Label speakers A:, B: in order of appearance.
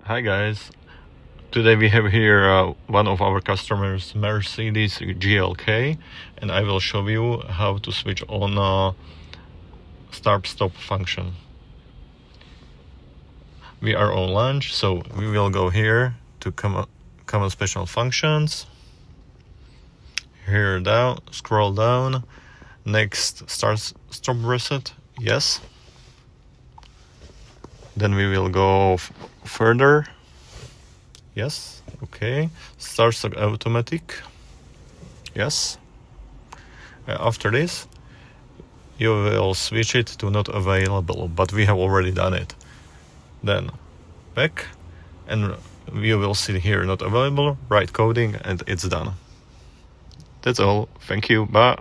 A: Hi guys, today we have here one of our customers, Mercedes GLK, and I will show you how to switch on start-stop function. We are on launch, so we will go here to common special functions. Here down, scroll down. Next, start-stop reset, yes. Then we will go further. Yes, okay. Start-stop automatic. Yes. After this, you will switch it to not available, but we have already done it. Then back, and you will see here not available, write coding, and it's done. That's all. Thank you. Bye.